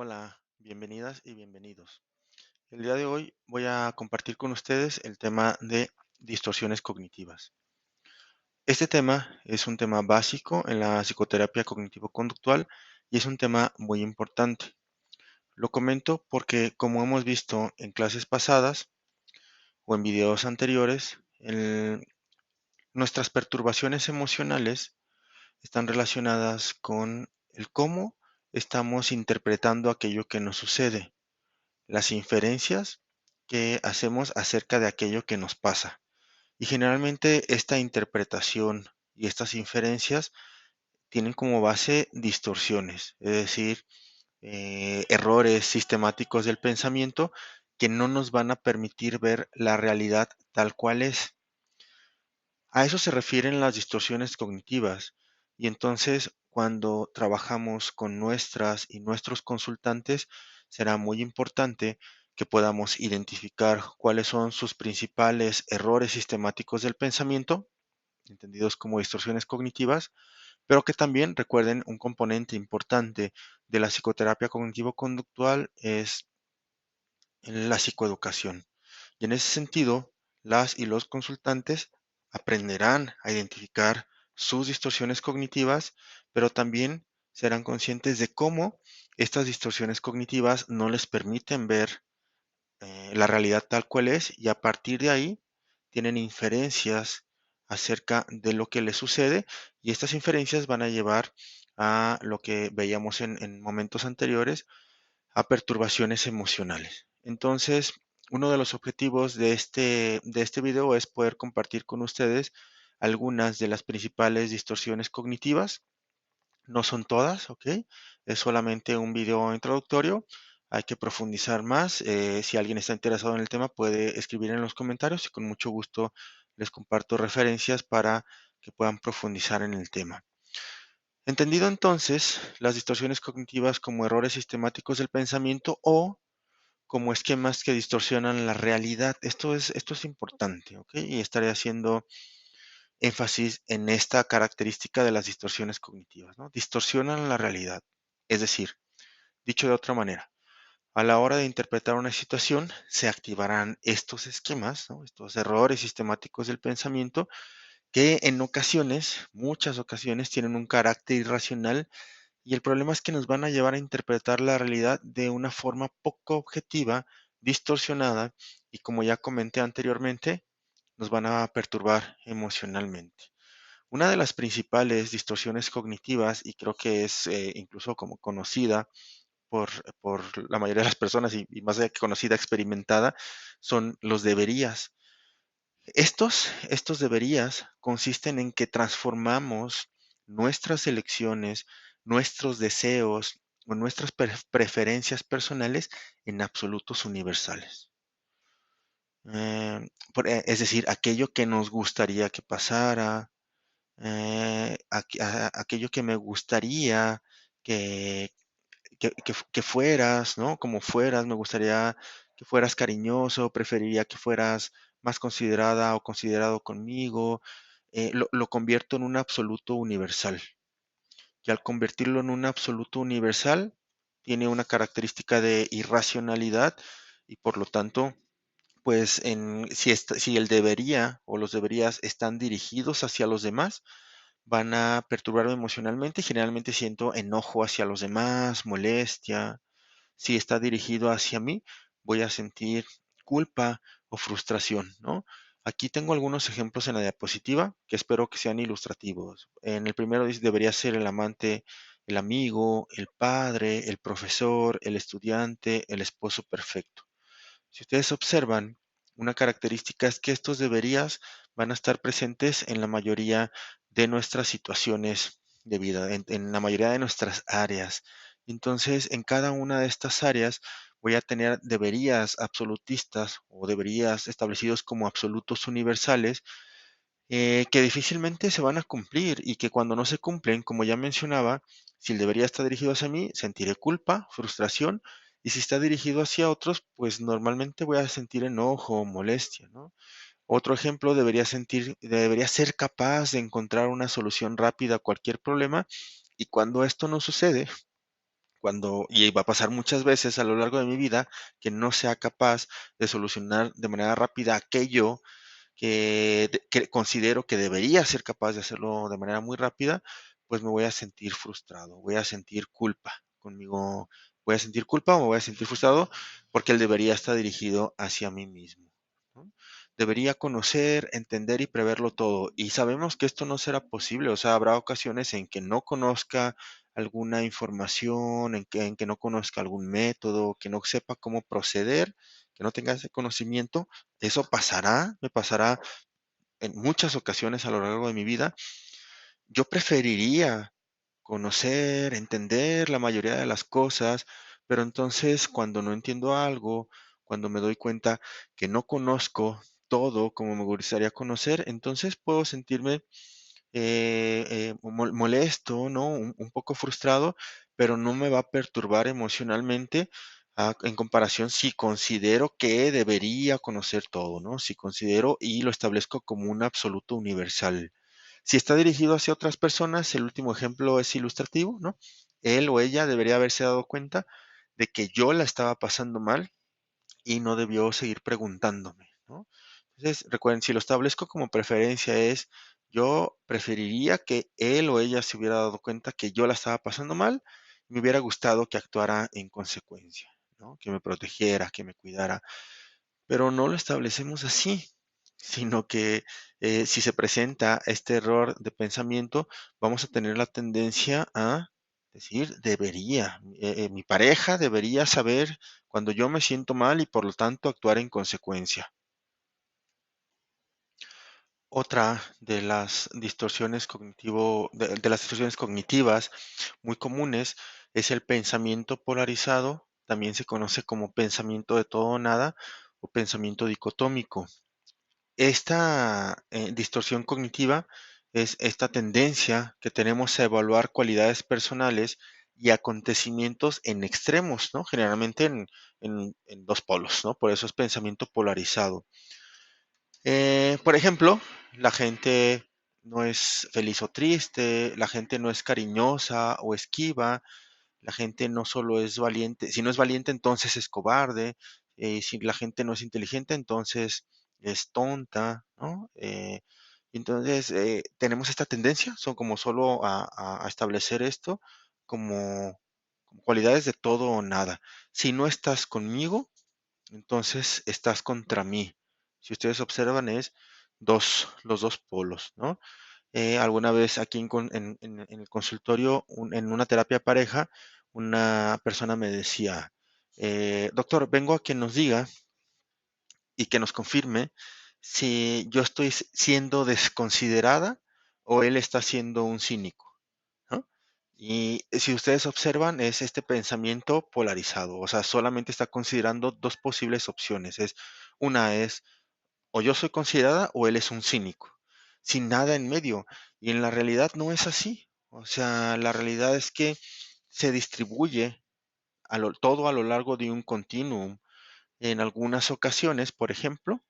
Hola, bienvenidas y bienvenidos. El día de hoy voy a compartir con ustedes el tema de distorsiones cognitivas. Este tema es un tema básico en la psicoterapia cognitivo-conductual y es un tema muy importante. Lo comento porque, como hemos visto en clases pasadas o en videos anteriores, nuestras perturbaciones emocionales están relacionadas con el cómo estamos interpretando aquello que nos sucede, las inferencias que hacemos acerca de aquello que nos pasa. Y generalmente esta interpretación y estas inferencias tienen como base distorsiones, es decir, errores sistemáticos del pensamiento que no nos van a permitir ver la realidad tal cual es. A eso se refieren las distorsiones cognitivas. Y entonces, cuando trabajamos con nuestras y nuestros consultantes, será muy importante que podamos identificar cuáles son sus principales errores sistemáticos del pensamiento, entendidos como distorsiones cognitivas, pero que también recuerden un componente importante de la psicoterapia cognitivo-conductual es la psicoeducación. Y en ese sentido, las y los consultantes aprenderán a identificar sus distorsiones cognitivas, pero también serán conscientes de cómo estas distorsiones cognitivas no les permiten ver la realidad tal cual es y a partir de ahí tienen inferencias acerca de lo que les sucede y estas inferencias van a llevar a lo que veíamos en momentos anteriores, a perturbaciones emocionales. Entonces, uno de los objetivos de este video es poder compartir con ustedes algunas de las principales distorsiones cognitivas. No son todas, ¿ok? Es solamente un video introductorio. Hay que profundizar más. Si alguien está interesado en el tema, puede escribir en los comentarios y con mucho gusto les comparto referencias para que puedan profundizar en el tema. Entendido entonces las distorsiones cognitivas como errores sistemáticos del pensamiento o como esquemas que distorsionan la realidad. Esto es importante, ¿ok? Y estaré haciendo énfasis en esta característica de las distorsiones cognitivas, ¿no? Distorsionan la realidad. Es decir, dicho de otra manera, a la hora de interpretar una situación, se activarán estos esquemas, ¿no? Estos errores sistemáticos del pensamiento que en ocasiones, muchas ocasiones, tienen un carácter irracional y el problema es que nos van a llevar a interpretar la realidad de una forma poco objetiva, distorsionada y como ya comenté anteriormente, nos van a perturbar emocionalmente. Una de las principales distorsiones cognitivas, y creo que es incluso como conocida por, por la mayoría de las personas y más allá que conocida, experimentada, son los deberías. Estos deberías consisten en que transformamos nuestras elecciones, nuestros deseos o nuestras preferencias personales en absolutos universales. Es decir, aquello que nos gustaría que pasara, aquello que me gustaría que, que fueras, ¿no? Como fueras, me gustaría que fueras cariñoso, preferiría que fueras más considerada o considerado conmigo, lo convierto en un absoluto universal. Y al convertirlo en un absoluto universal, tiene una característica de irracionalidad y por lo tanto, pues si el debería o los deberías están dirigidos hacia los demás, van a perturbarme emocionalmente y generalmente siento enojo hacia los demás, molestia. Si está dirigido hacia mí, voy a sentir culpa o frustración, ¿no? Aquí tengo algunos ejemplos en la diapositiva que espero que sean ilustrativos. En el primero dice debería ser el amante, el amigo, el padre, el profesor, el estudiante, el esposo perfecto. Si ustedes observan, una característica es que estos deberías van a estar presentes en la mayoría de nuestras situaciones de vida, en la mayoría de nuestras áreas. Entonces, en cada una de estas áreas voy a tener deberías absolutistas o deberías establecidos como absolutos universales que difícilmente se van a cumplir y que cuando no se cumplen, como ya mencionaba, si el debería está dirigido hacia mí, sentiré culpa, frustración, y si está dirigido hacia otros, pues normalmente voy a sentir enojo o molestia, ¿no? Otro ejemplo, debería ser capaz de encontrar una solución rápida a cualquier problema, y cuando esto no sucede, y va a pasar muchas veces a lo largo de mi vida, que no sea capaz de solucionar de manera rápida aquello que considero que debería ser capaz de hacerlo de manera muy rápida, pues me voy a sentir frustrado, voy a sentir culpa conmigo, voy a sentir culpa o me voy a sentir frustrado porque el debería está dirigido hacia mí mismo, ¿no? Debería conocer, entender y preverlo todo. Y sabemos que esto no será posible, o sea, habrá ocasiones en que no conozca alguna información, en que no conozca algún método, que no sepa cómo proceder, que no tenga ese conocimiento. Eso pasará, me pasará en muchas ocasiones a lo largo de mi vida. Yo preferiría conocer, entender la mayoría de las cosas, pero entonces cuando no entiendo algo, cuando me doy cuenta que no conozco todo como me gustaría conocer, entonces puedo sentirme molesto, ¿no? Un poco frustrado, pero no me va a perturbar emocionalmente en comparación si considero que debería conocer todo, ¿no? Si considero y lo establezco como un absoluto universal. Si está dirigido hacia otras personas, el último ejemplo es ilustrativo, ¿no? Él o ella debería haberse dado cuenta de que yo la estaba pasando mal y no debió seguir preguntándome, ¿no? Entonces, recuerden, si lo establezco como preferencia es, yo preferiría que él o ella se hubiera dado cuenta que yo la estaba pasando mal, me hubiera gustado que actuara en consecuencia, ¿no? Que me protegiera, que me cuidara, pero no lo establecemos así, sino que si se presenta este error de pensamiento, vamos a tener la tendencia a decir, debería, mi pareja debería saber cuando yo me siento mal y por lo tanto actuar en consecuencia. Otra de las distorsiones de las distorsiones cognitivas muy comunes es el pensamiento polarizado, también se conoce como pensamiento de todo o nada o pensamiento dicotómico. Esta distorsión cognitiva es esta tendencia que tenemos a evaluar cualidades personales y acontecimientos en extremos, ¿no? Generalmente en dos polos, ¿no? Por eso es pensamiento polarizado. Por ejemplo, la gente no es feliz o triste, la gente no es cariñosa o esquiva, la gente no solo es valiente, si no es valiente, entonces es cobarde, si la gente no es inteligente, entonces es tonta, ¿no? Entonces, tenemos esta tendencia, son como solo a establecer esto como cualidades de todo o nada. Si no estás conmigo, entonces estás contra mí. Si ustedes observan, es los dos polos, ¿no? Alguna vez aquí en el consultorio, en una terapia de pareja, una persona me decía, doctor, vengo a que nos diga y que nos confirme si yo estoy siendo desconsiderada o él está siendo un cínico, ¿no? Y si ustedes observan, es este pensamiento polarizado, o sea, solamente está considerando dos posibles opciones. Una es o yo soy considerada o él es un cínico, sin nada en medio. Y en la realidad no es así. O sea, la realidad es que se distribuye todo a lo largo de un continuum. En algunas ocasiones, por ejemplo,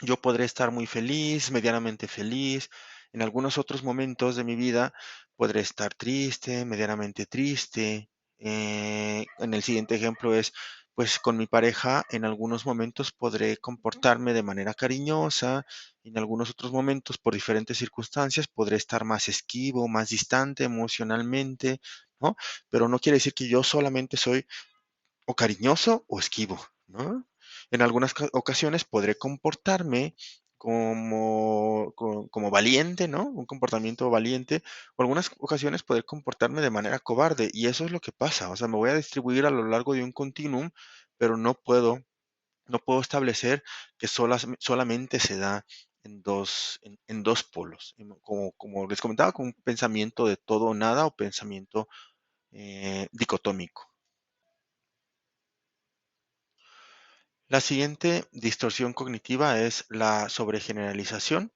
yo podré estar muy feliz, medianamente feliz. En algunos otros momentos de mi vida podré estar triste, medianamente triste. En el siguiente ejemplo es, pues con mi pareja en algunos momentos podré comportarme de manera cariñosa, en algunos otros momentos por diferentes circunstancias podré estar más esquivo, más distante emocionalmente, ¿no? Pero no quiere decir que yo solamente soy o cariñoso o esquivo, ¿no? En algunas ocasiones podré comportarme como valiente, ¿no? Un comportamiento valiente, o algunas ocasiones poder comportarme de manera cobarde, y eso es lo que pasa, o sea, me voy a distribuir a lo largo de un continuum, pero no puedo establecer que solamente se da en dos polos, como les comentaba, con un pensamiento de todo o nada o pensamiento dicotómico. La siguiente distorsión cognitiva es la sobregeneralización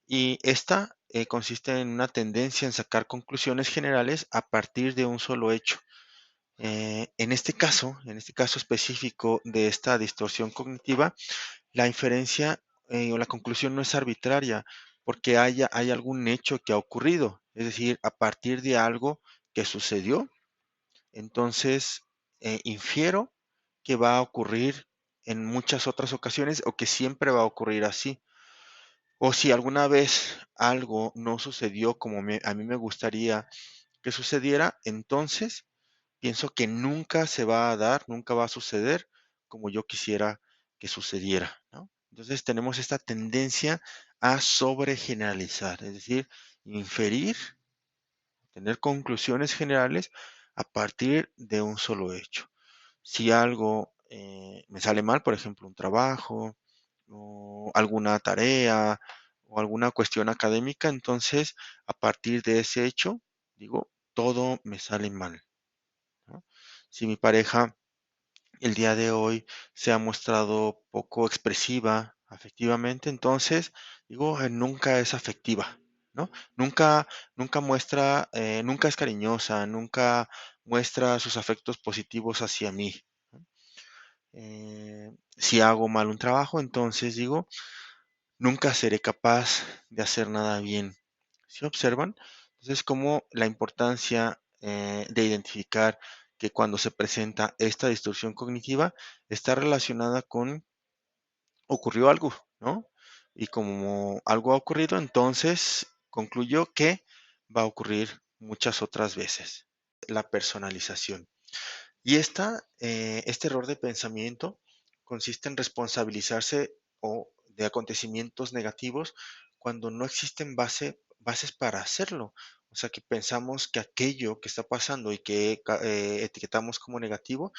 y esta consiste en una tendencia en sacar conclusiones generales a partir de un solo hecho. En este caso específico de esta distorsión cognitiva, la inferencia o la conclusión no es arbitraria porque hay algún hecho que ha ocurrido, es decir, a partir de algo que sucedió, entonces infiero que va a ocurrir en muchas otras ocasiones o que siempre va a ocurrir así. O si alguna vez algo no sucedió como a mí me gustaría que sucediera, entonces pienso que nunca se va a dar, nunca va a suceder como yo quisiera que sucediera, ¿no? Entonces tenemos esta tendencia a sobregeneralizar, es decir, inferir, tener conclusiones generales a partir de un solo hecho. Si algo me sale mal, por ejemplo, un trabajo o alguna tarea o alguna cuestión académica, entonces a partir de ese hecho, digo, todo me sale mal, ¿no? Si mi pareja el día de hoy se ha mostrado poco expresiva afectivamente, entonces digo, nunca es afectiva, ¿no? Nunca, nunca muestra, nunca es cariñosa, nunca muestra sus afectos positivos hacia mí, ¿no? Si hago mal un trabajo, entonces digo, nunca seré capaz de hacer nada bien. ¿Sí observan? Entonces, como la importancia de identificar que cuando se presenta esta distorsión cognitiva está relacionada con ocurrió algo, ¿no? Y como algo ha ocurrido, entonces concluyo que va a ocurrir muchas otras veces. La personalización. Y este error de pensamiento consiste en responsabilizarse o de acontecimientos negativos cuando no existen bases para hacerlo. O sea, que pensamos que aquello que está pasando y que etiquetamos como negativo,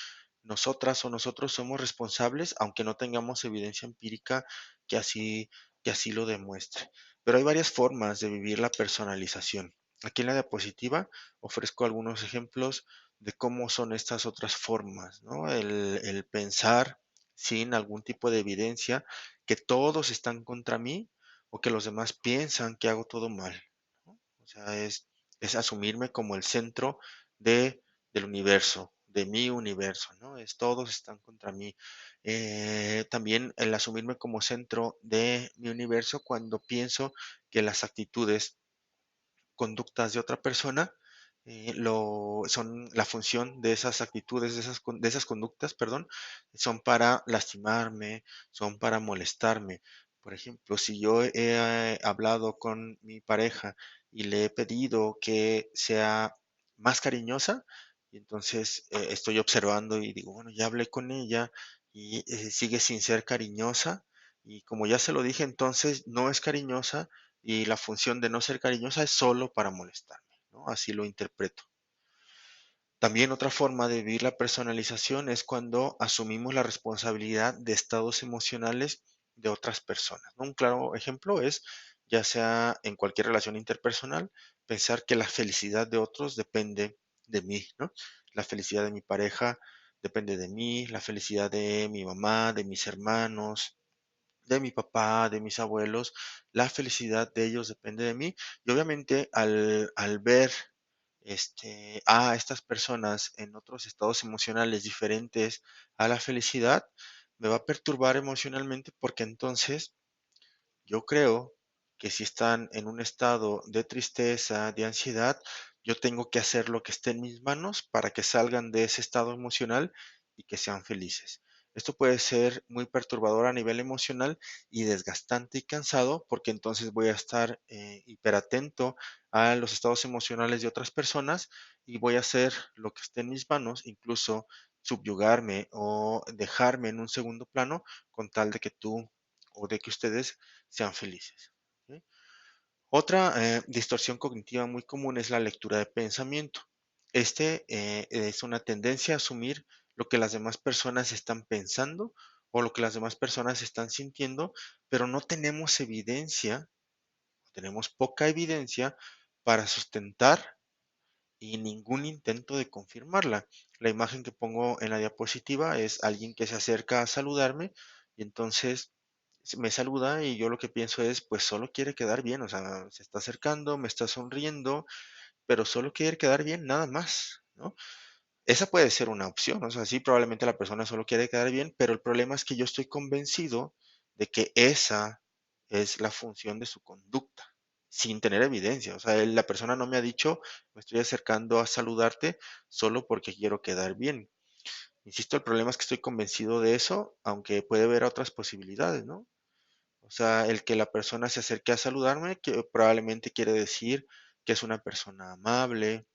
nosotras o nosotros somos responsables, aunque no tengamos evidencia empírica que así, que así lo demuestre. Pero hay varias formas de vivir la personalización. Aquí en la diapositiva ofrezco algunos ejemplos de cómo son estas otras formas, ¿no? El pensar sin algún tipo de evidencia que todos están contra mí o que los demás piensan que hago todo mal, ¿no? O sea, es asumirme como el centro de, del universo, de mi universo, ¿no? Es todos están contra mí. También el asumirme como centro de mi universo cuando pienso que las actitudes conductas de otra persona, son la función de esas actitudes, de esas conductas, perdón, son para lastimarme, son para molestarme. Por ejemplo, si yo he hablado con mi pareja y le he pedido que sea más cariñosa, y entonces estoy observando y digo, bueno, ya hablé con ella y sigue sin ser cariñosa, y como ya se lo dije, entonces no es cariñosa y la función de no ser cariñosa es solo para molestarme, ¿no? Así lo interpreto. También otra forma de vivir la personalización es cuando asumimos la responsabilidad de estados emocionales de otras personas, ¿no? Un claro ejemplo es, ya sea en cualquier relación interpersonal, pensar que la felicidad de otros depende de mí, ¿no? La felicidad de mi pareja depende de mí, la felicidad de mi mamá, de mis hermanos, de mi papá, de mis abuelos, la felicidad de ellos depende de mí. Y obviamente al ver a estas personas en otros estados emocionales diferentes a la felicidad, me va a perturbar emocionalmente porque entonces yo creo que si están en un estado de tristeza, de ansiedad, yo tengo que hacer lo que esté en mis manos para que salgan de ese estado emocional y que sean felices. Esto puede ser muy perturbador a nivel emocional y desgastante y cansado porque entonces voy a estar hiperatento a los estados emocionales de otras personas y voy a hacer lo que esté en mis manos, incluso subyugarme o dejarme en un segundo plano con tal de que tú o de que ustedes sean felices. ¿Sí? Otra distorsión cognitiva muy común es la lectura de pensamiento. Es una tendencia a asumir lo que las demás personas están pensando o lo que las demás personas están sintiendo, pero no tenemos evidencia, tenemos poca evidencia para sustentar y ningún intento de confirmarla. La imagen que pongo en la diapositiva es alguien que se acerca a saludarme y entonces me saluda y yo lo que pienso es, pues solo quiere quedar bien, o sea, se está acercando, me está sonriendo, pero solo quiere quedar bien, nada más, ¿no? Esa puede ser una opción, o sea, sí, probablemente la persona solo quiere quedar bien, pero el problema es que yo estoy convencido de que esa es la función de su conducta. sin tener evidencia. O sea, la persona no me ha dicho, me estoy acercando a saludarte solo porque quiero quedar bien. Insisto, el problema es que estoy convencido de eso, aunque puede haber otras posibilidades, ¿no? O sea, el que la persona se acerque a saludarme, que probablemente quiere decir que es una persona amable,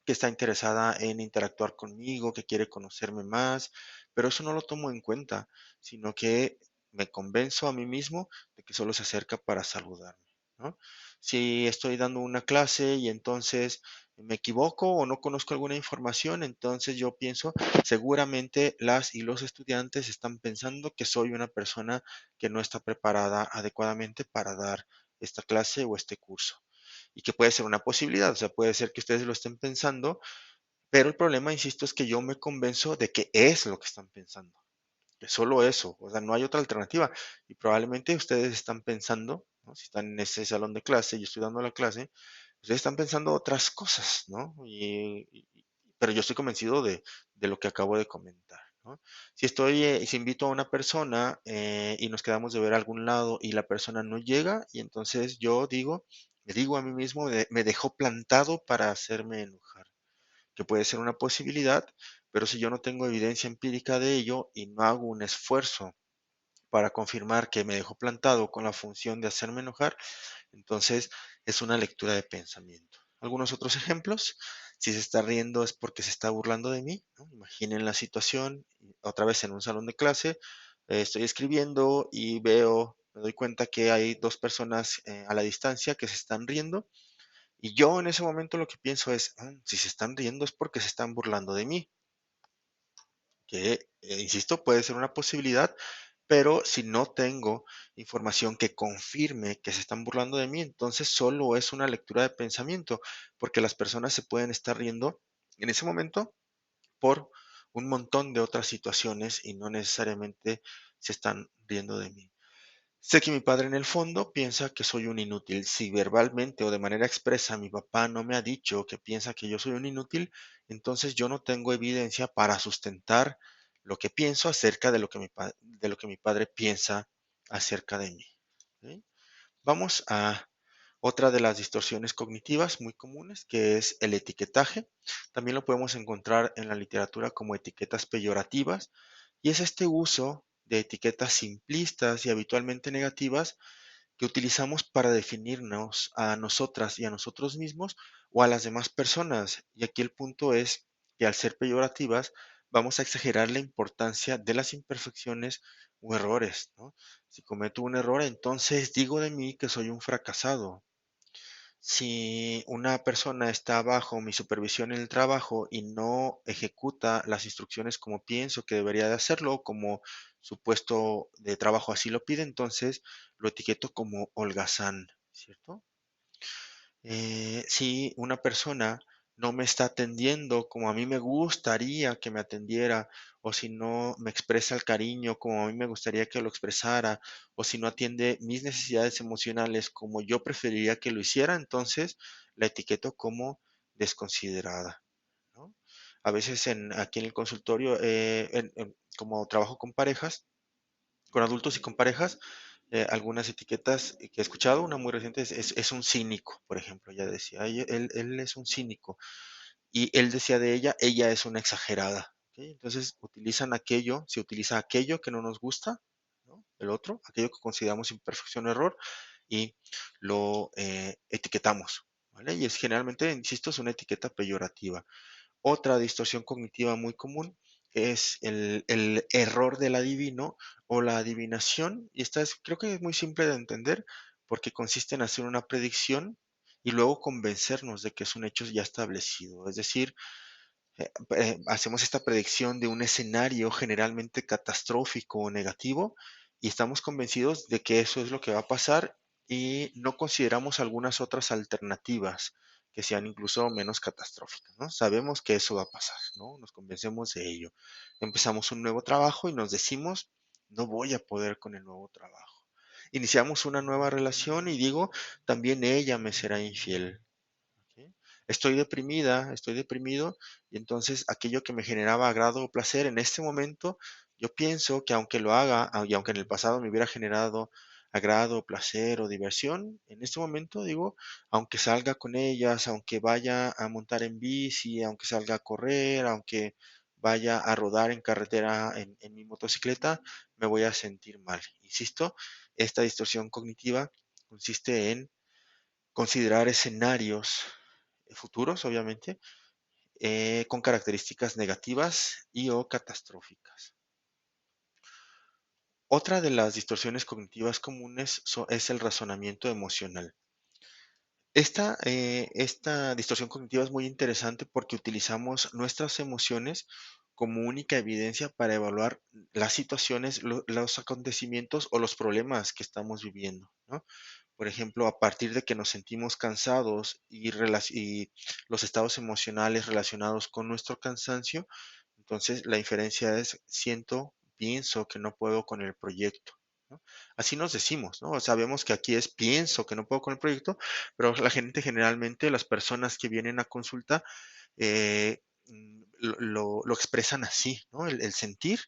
que está interesada en interactuar conmigo, que quiere conocerme más, pero eso no lo tomo en cuenta, sino que me convenzo a mí mismo de que solo se acerca para saludarme, ¿no? Si estoy dando una clase y entonces me equivoco o no conozco alguna información, entonces yo pienso, seguramente las y los estudiantes están pensando que soy una persona que no está preparada adecuadamente para dar esta clase o este curso y que puede ser una posibilidad, o sea, puede ser que ustedes lo estén pensando, pero el problema, insisto, es que yo me convenzo de que es lo que están pensando, que solo eso, o sea, no hay otra alternativa. Y probablemente ustedes están pensando, ¿no? Si están en ese salón de clase y yo estoy dando la clase, ustedes están pensando otras cosas, ¿no? Pero yo estoy convencido de lo que acabo de comentar, ¿no? Si invito a una persona y nos quedamos de ver a algún lado y la persona no llega, y entonces yo digo, me digo a mí mismo, me dejó plantado para hacerme enojar, que puede ser una posibilidad, pero si yo no tengo evidencia empírica de ello y no hago un esfuerzo para confirmar que me dejó plantado con la función de hacerme enojar, entonces es una lectura de pensamiento. Algunos otros ejemplos, si se está riendo es porque se está burlando de mí, ¿no? Imaginen la situación, otra vez en un salón de clase, estoy escribiendo y me doy cuenta que hay dos personas a la distancia que se están riendo y yo en ese momento lo que pienso es, si se están riendo es porque se están burlando de mí, que, insisto, puede ser una posibilidad, pero si no tengo información que confirme que se están burlando de mí, entonces solo es una lectura de pensamiento, porque las personas se pueden estar riendo en ese momento por un montón de otras situaciones y no necesariamente se están riendo de mí. Sé que mi padre en el fondo piensa que soy un inútil. Si verbalmente o de manera expresa mi papá no me ha dicho que piensa que yo soy un inútil, entonces yo no tengo evidencia para sustentar lo que pienso acerca de de lo que mi padre piensa acerca de mí. ¿Sí? Vamos a otra de las distorsiones cognitivas muy comunes, que es el etiquetaje. También lo podemos encontrar en la literatura como etiquetas peyorativas, y es este uso de etiquetas simplistas y habitualmente negativas que utilizamos para definirnos a nosotras y a nosotros mismos o a las demás personas. Y aquí el punto es que al ser peyorativas, vamos a exagerar la importancia de las imperfecciones o errores, ¿no? Si cometo un error, entonces digo de mí que soy un fracasado. Si una persona está bajo mi supervisión en el trabajo y no ejecuta las instrucciones como pienso que debería de hacerlo, como su puesto de trabajo así lo pide, entonces lo etiqueto como holgazán, ¿cierto? Si una persona no me está atendiendo como a mí me gustaría que me atendiera, o si no me expresa el cariño como a mí me gustaría que lo expresara, o si no atiende mis necesidades emocionales como yo preferiría que lo hiciera, entonces la etiqueto como desconsiderada, ¿no? A veces aquí en el consultorio, como trabajo con parejas, con adultos y con parejas, algunas etiquetas que he escuchado, una muy reciente es un cínico, por ejemplo, ella decía, "Ay, él es un cínico", y él decía de ella es una exagerada. ¿Ok? Entonces utilizan aquello, se utiliza aquello que no nos gusta, ¿no? El otro, aquello que consideramos imperfección o error, y lo etiquetamos, ¿vale? Y es generalmente, insisto, es una etiqueta peyorativa. Otra distorsión cognitiva muy común es el error del adivino o la adivinación, y esta creo que es muy simple de entender porque consiste en hacer una predicción y luego convencernos de que es un hecho ya establecido. Es decir, hacemos esta predicción de un escenario generalmente catastrófico o negativo y estamos convencidos de que eso es lo que va a pasar y no consideramos algunas otras alternativas que sean incluso menos catastróficas, ¿no? Sabemos que eso va a pasar, ¿no? Nos convencemos de ello. Empezamos un nuevo trabajo y nos decimos, no voy a poder con el nuevo trabajo. Iniciamos una nueva relación y digo, también ella me será infiel. ¿Ok? Estoy deprimida, estoy deprimido, y entonces aquello que me generaba agrado o placer en este momento, yo pienso que aunque lo haga, y aunque en el pasado me hubiera generado agrado, placer o diversión, en este momento digo, aunque salga con ellas, aunque vaya a montar en bici, aunque salga a correr, aunque vaya a rodar en carretera en mi motocicleta, me voy a sentir mal. Insisto, esta distorsión cognitiva consiste en considerar escenarios futuros, obviamente, con características negativas y o catastróficas. Otra de las distorsiones cognitivas comunes es el razonamiento emocional. Esta distorsión cognitiva es muy interesante porque utilizamos nuestras emociones como única evidencia para evaluar las situaciones, los acontecimientos o los problemas que estamos viviendo, ¿no? Por ejemplo, a partir de que nos sentimos cansados y los estados emocionales relacionados con nuestro cansancio, entonces la inferencia es pienso que no puedo con el proyecto, ¿no? Así nos decimos, ¿no? Sabemos que aquí es pienso que no puedo con el proyecto, pero la gente generalmente, las personas que vienen a consulta, lo expresan así, ¿no? El sentir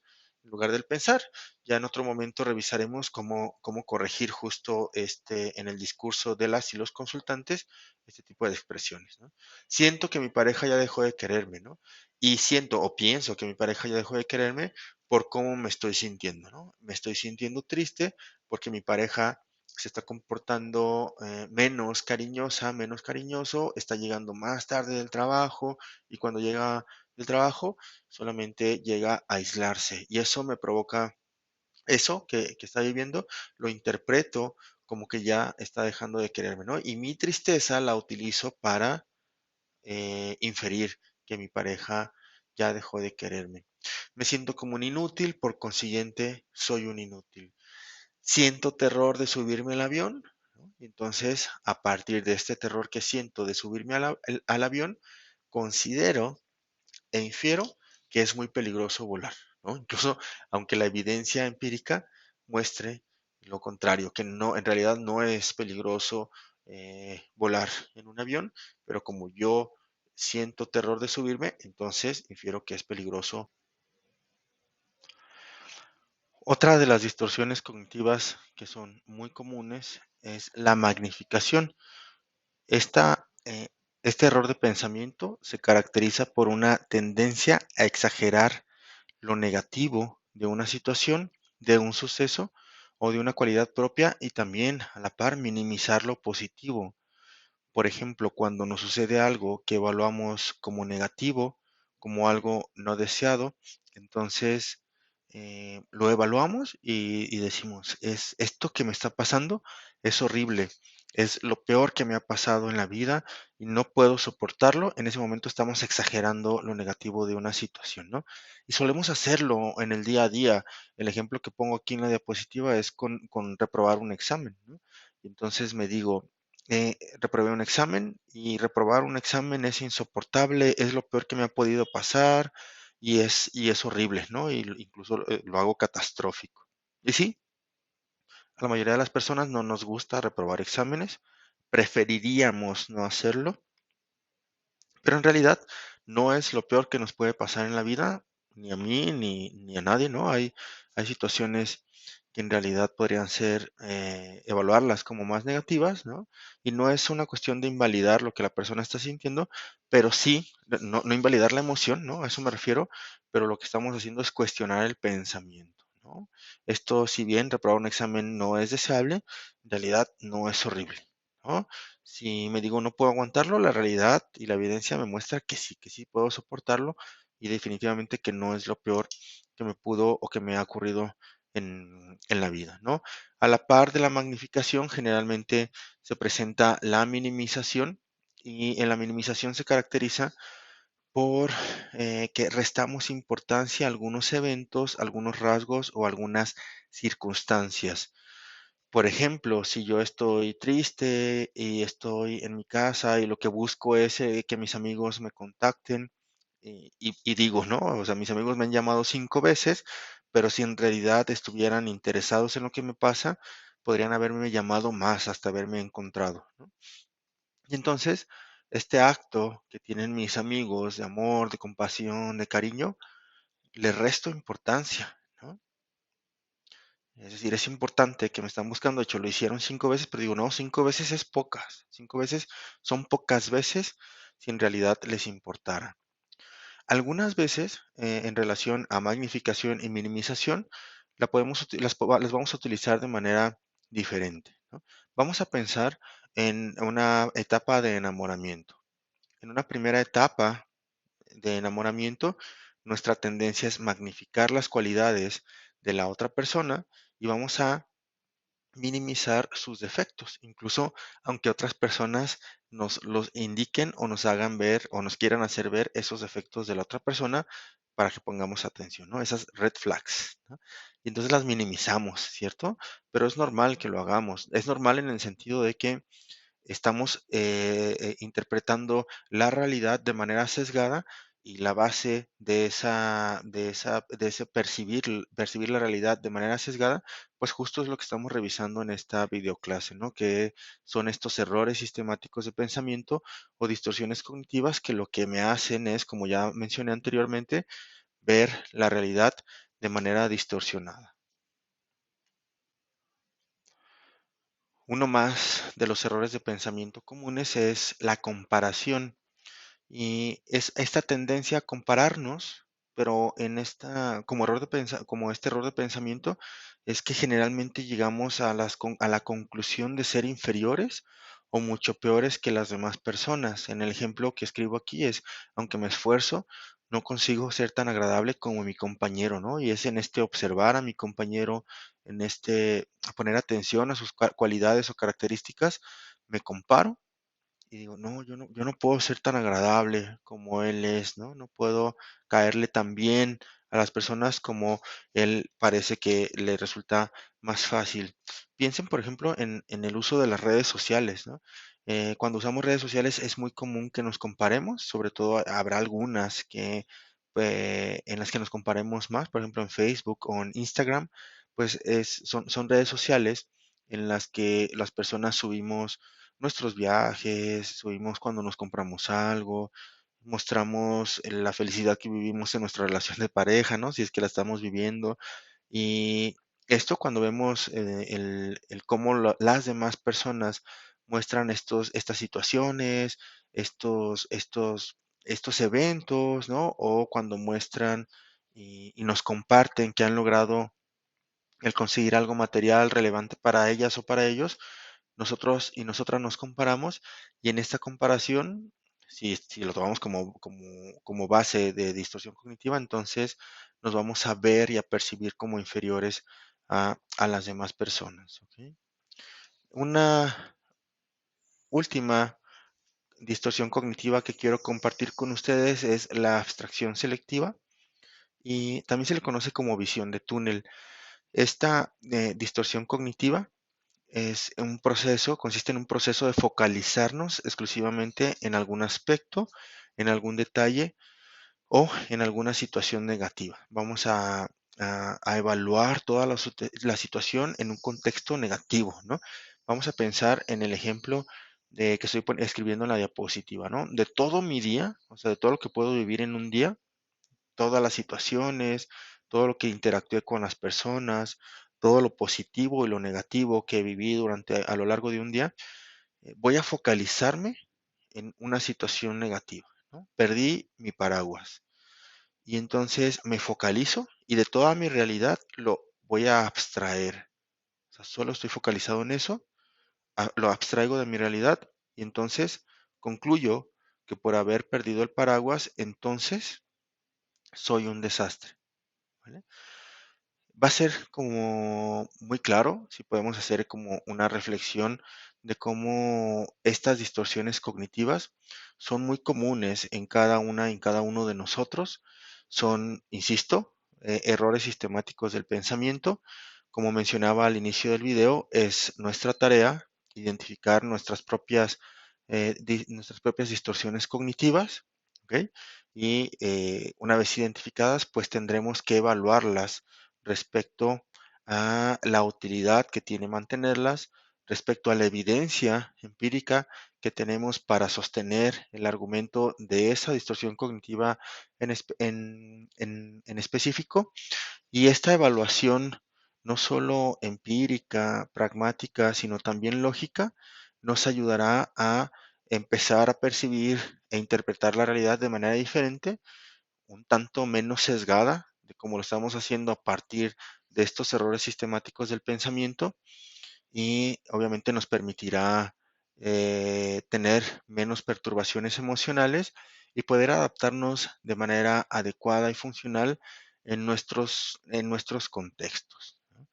en lugar del pensar. Ya en otro momento revisaremos cómo corregir justo en el discurso de las y los consultantes este tipo de expresiones, ¿no? Siento que mi pareja ya dejó de quererme, ¿no? Y siento o pienso que mi pareja ya dejó de quererme por cómo me estoy sintiendo, ¿no? Me estoy sintiendo triste porque mi pareja se está comportando menos cariñosa, menos cariñoso, está llegando más tarde del trabajo y cuando llega del trabajo solamente llega a aislarse y eso me provoca, eso que está viviendo, lo interpreto como que ya está dejando de quererme, ¿no? Y mi tristeza la utilizo para inferir que mi pareja ya dejó de quererme. Me siento como un inútil, por consiguiente, soy un inútil. Siento terror de subirme al avión, ¿no? Y entonces, a partir de este terror que siento de subirme al avión, considero e infiero que es muy peligroso volar, ¿no? Incluso aunque la evidencia empírica muestre lo contrario, que no, en realidad no es peligroso volar en un avión, pero como yo siento terror de subirme, entonces infiero que es peligroso. Otra de las distorsiones cognitivas que son muy comunes es la magnificación. Esta, este error de pensamiento se caracteriza por una tendencia a exagerar lo negativo de una situación, de un suceso o de una cualidad propia y también a la par minimizar lo positivo. Por ejemplo, cuando nos sucede algo que evaluamos como negativo, como algo no deseado, entonces lo evaluamos y decimos, es esto que me está pasando es horrible, es lo peor que me ha pasado en la vida y no puedo soportarlo. En ese momento estamos exagerando lo negativo de una situación, ¿no? Y solemos hacerlo en el día a día. El ejemplo que pongo aquí en la diapositiva es con reprobar un examen, ¿no? Y entonces me digo, reprobé un examen y reprobar un examen es insoportable, es lo peor que me ha podido pasar y es horrible, ¿no? Y incluso lo hago catastrófico. Y sí, a la mayoría de las personas no nos gusta reprobar exámenes, preferiríamos no hacerlo, pero en realidad no es lo peor que nos puede pasar en la vida, ni a mí ni a nadie, ¿no? Hay situaciones que en realidad podrían ser, evaluarlas como más negativas, ¿no? Y no es una cuestión de invalidar lo que la persona está sintiendo, pero sí, no invalidar la emoción, ¿no? A eso me refiero, pero lo que estamos haciendo es cuestionar el pensamiento, ¿no? Esto, si bien reprobar un examen no es deseable, en realidad no es horrible, ¿no? Si me digo no puedo aguantarlo, la realidad y la evidencia me muestra que sí puedo soportarlo y definitivamente que no es lo peor que me pudo o que me ha ocurrido en la vida, ¿no? A la par de la magnificación, generalmente se presenta la minimización y en la minimización se caracteriza por que restamos importancia a algunos eventos, algunos rasgos o algunas circunstancias. Por ejemplo, si yo estoy triste y estoy en mi casa y lo que busco es que mis amigos me contacten y digo, ¿no? O sea, mis amigos me han llamado 5 veces, pero si en realidad estuvieran interesados en lo que me pasa, podrían haberme llamado más hasta haberme encontrado, ¿no? Y entonces, este acto que tienen mis amigos de amor, de compasión, de cariño, le resto importancia, ¿no? Es decir, es importante que me están buscando. De hecho, lo hicieron 5 veces, pero digo, no, 5 veces es pocas. 5 veces son pocas veces si en realidad les importara. Algunas veces, en relación a magnificación y minimización, las vamos a utilizar de manera diferente, ¿no? Vamos a pensar en una etapa de enamoramiento. En una primera etapa de enamoramiento, nuestra tendencia es magnificar las cualidades de la otra persona y vamos a minimizar sus defectos, incluso aunque otras personas nos los indiquen o nos hagan ver o nos quieran hacer ver esos defectos de la otra persona para que pongamos atención, ¿no? Esas red flags, ¿no? Y entonces las minimizamos, ¿cierto? Pero es normal que lo hagamos. Es normal en el sentido de que estamos interpretando la realidad de manera sesgada y la base de ese percibir la realidad de manera sesgada, pues justo es lo que estamos revisando en esta videoclase, ¿no? Que son estos errores sistemáticos de pensamiento o distorsiones cognitivas que lo que me hacen es, como ya mencioné anteriormente, ver la realidad de manera distorsionada. Uno más de los errores de pensamiento comunes es la comparación. Y es esta tendencia a compararnos, pero como este error de pensamiento, es que generalmente llegamos a la conclusión de ser inferiores o mucho peores que las demás personas. En el ejemplo que escribo aquí es, aunque me esfuerzo, no consigo ser tan agradable como mi compañero, ¿no? Y es en este observar a mi compañero, en este poner atención a sus cualidades o características, me comparo y digo, no, yo no puedo ser tan agradable como él es, ¿no? No puedo caerle tan bien a las personas como él parece que le resulta más fácil. Piensen, por ejemplo, en el uso de las redes sociales, ¿no? Cuando usamos redes sociales es muy común que nos comparemos, sobre todo habrá algunas en las que nos comparemos más, por ejemplo en Facebook o en Instagram, pues son redes sociales en las que las personas subimos nuestros viajes, subimos cuando nos compramos algo, mostramos la felicidad que vivimos en nuestra relación de pareja, ¿no? Si es que la estamos viviendo. Y esto cuando vemos el cómo las demás personas muestran estas situaciones, estos eventos, ¿no? O cuando muestran y nos comparten que han logrado el conseguir algo material relevante para ellas o para ellos, nosotros y nosotras nos comparamos y en esta comparación, si lo tomamos como base de distorsión cognitiva, entonces nos vamos a ver y a percibir como inferiores a las demás personas. ¿Ok? Una última distorsión cognitiva que quiero compartir con ustedes es la abstracción selectiva y también se le conoce como visión de túnel. Esta distorsión cognitiva consiste en un proceso de focalizarnos exclusivamente en algún aspecto, en algún detalle o en alguna situación negativa. Vamos a evaluar toda la situación en un contexto negativo, ¿no? Vamos a pensar en el ejemplo de que estoy escribiendo en la diapositiva, ¿no? De todo mi día, o sea, de todo lo que puedo vivir en un día, todas las situaciones, todo lo que interactué con las personas, todo lo positivo y lo negativo que viví a lo largo de un día, voy a focalizarme en una situación negativa, ¿no? Perdí mi paraguas y entonces me focalizo y de toda mi realidad lo voy a abstraer. O sea, solo estoy focalizado en eso, lo abstraigo de mi realidad y entonces concluyo que por haber perdido el paraguas, entonces soy un desastre. ¿Vale? Va a ser como muy claro si podemos hacer como una reflexión de cómo estas distorsiones cognitivas son muy comunes en cada uno de nosotros. Son, insisto, errores sistemáticos del pensamiento. Como mencionaba al inicio del video, es nuestra tarea identificar nuestras propias distorsiones cognitivas, ¿ok? Y una vez identificadas, pues tendremos que evaluarlas respecto a la utilidad que tiene mantenerlas, respecto a la evidencia empírica que tenemos para sostener el argumento de esa distorsión cognitiva en específico. Y esta evaluación no solo empírica, pragmática, sino también lógica, nos ayudará a empezar a percibir e interpretar la realidad de manera diferente, un tanto menos sesgada de como lo estamos haciendo a partir de estos errores sistemáticos del pensamiento, y obviamente nos permitirá tener menos perturbaciones emocionales y poder adaptarnos de manera adecuada y funcional en nuestros contextos, ¿no?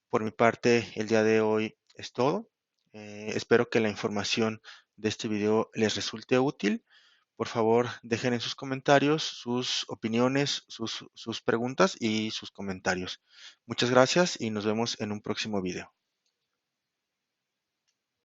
Por mi parte, el día de hoy es todo. Espero que la información de este video les resulte útil. Por favor, dejen en sus comentarios sus opiniones, sus preguntas y sus comentarios. Muchas gracias y nos vemos en un próximo video.